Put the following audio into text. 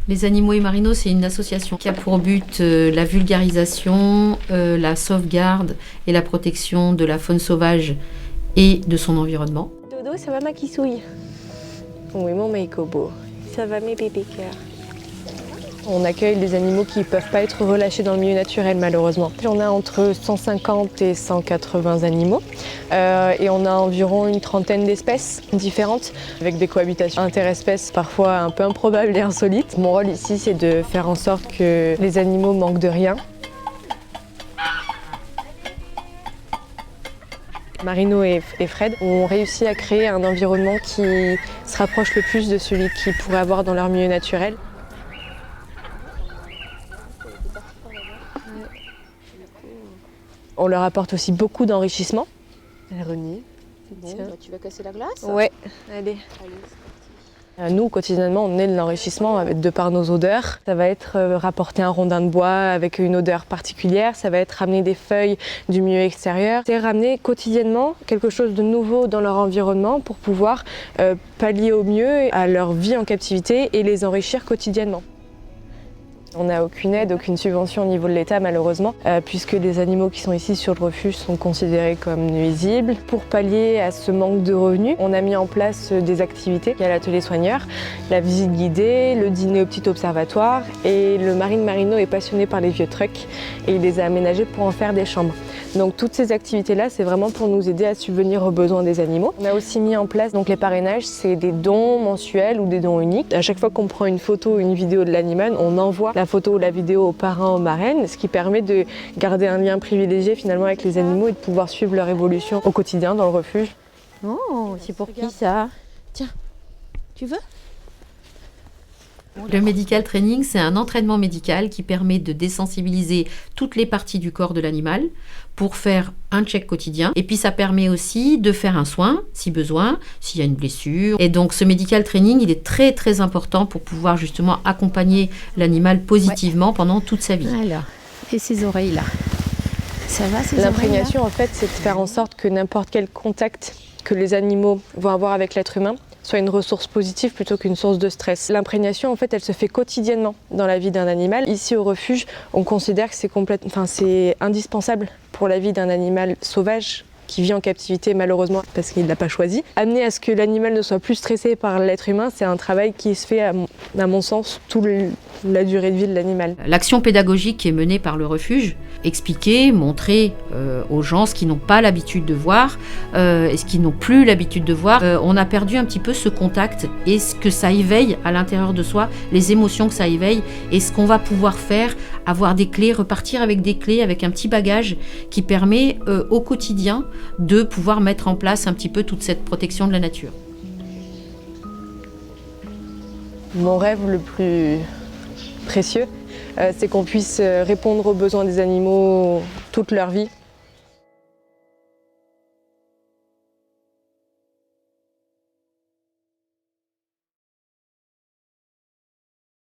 Les Animaux et Marino, c'est une association qui a pour but la vulgarisation, la sauvegarde et la protection de la faune sauvage et de son environnement. Dodo, ça va ma kissouille? Oui, mon Maïkobo, ça va mes bébés cœurs. On accueille des animaux qui ne peuvent pas être relâchés dans le milieu naturel malheureusement. On a entre 150 et 180 animaux et on a environ une trentaine d'espèces différentes avec des cohabitations interespèces parfois un peu improbables et insolites. Mon rôle ici c'est de faire en sorte que les animaux manquent de rien. Marino et Fred ont réussi à créer un environnement qui se rapproche le plus de celui qu'ils pourraient avoir dans leur milieu naturel. On leur apporte aussi beaucoup d'enrichissement. René, bon, bah, tu vas casser la glace? Ouais, allez. Nous, quotidiennement, on est de l'enrichissement de par nos odeurs. Ça va être rapporter un rondin de bois avec une odeur particulière. Ça va être ramener des feuilles du milieu extérieur. C'est ramener quotidiennement quelque chose de nouveau dans leur environnement pour pouvoir pallier au mieux à leur vie en captivité et les enrichir quotidiennement. On n'a aucune aide, aucune subvention au niveau de l'État malheureusement, puisque les animaux qui sont ici sur le refuge sont considérés comme nuisibles. Pour pallier à ce manque de revenus, on a mis en place des activités. Il y a l'atelier soigneur, la visite guidée, le dîner au petit observatoire et le Marine Marino est passionné par les vieux trucks et il les a aménagés pour en faire des chambres. Donc toutes ces activités-là, c'est vraiment pour nous aider à subvenir aux besoins des animaux. On a aussi mis en place donc les parrainages, c'est des dons mensuels ou des dons uniques. À chaque fois qu'on prend une photo ou une vidéo de l'animal, on envoie la photo ou la vidéo aux parrains, aux marraines, ce qui permet de garder un lien privilégié finalement avec les animaux et de pouvoir suivre leur évolution au quotidien dans le refuge. Oh, c'est pour qui ça? Tiens, tu veux? Le medical training, c'est un entraînement médical qui permet de désensibiliser toutes les parties du corps de l'animal pour faire un check quotidien. Et puis ça permet aussi de faire un soin, si besoin, s'il y a une blessure. Et donc ce medical training, il est très très important pour pouvoir justement accompagner l'animal positivement pendant toute sa vie. Alors, et ces oreilles-là? Ça va ces oreilles-là? L'imprégnation, en fait, c'est de faire en sorte que n'importe quel contact que les animaux vont avoir avec l'être humain soit une ressource positive plutôt qu'une source de stress. L'imprégnation, en fait, elle se fait quotidiennement dans la vie d'un animal. Ici, au refuge, on considère que c'est indispensable pour la vie d'un animal sauvage qui vit en captivité malheureusement parce qu'il ne l'a pas choisi. Amener à ce que l'animal ne soit plus stressé par l'être humain, c'est un travail qui se fait, à mon sens, toute la durée de vie de l'animal. L'action pédagogique qui est menée par le refuge, expliquer, montrer aux gens ce qu'ils n'ont pas l'habitude de voir et ce qu'ils n'ont plus l'habitude de voir. On a perdu un petit peu ce contact et ce que ça éveille à l'intérieur de soi, les émotions que ça éveille et ce qu'on va pouvoir faire, avoir des clés, repartir avec des clés, avec un petit bagage qui permet au quotidien de pouvoir mettre en place un petit peu toute cette protection de la nature. Mon rêve le plus précieux, c'est qu'on puisse répondre aux besoins des animaux toute leur vie,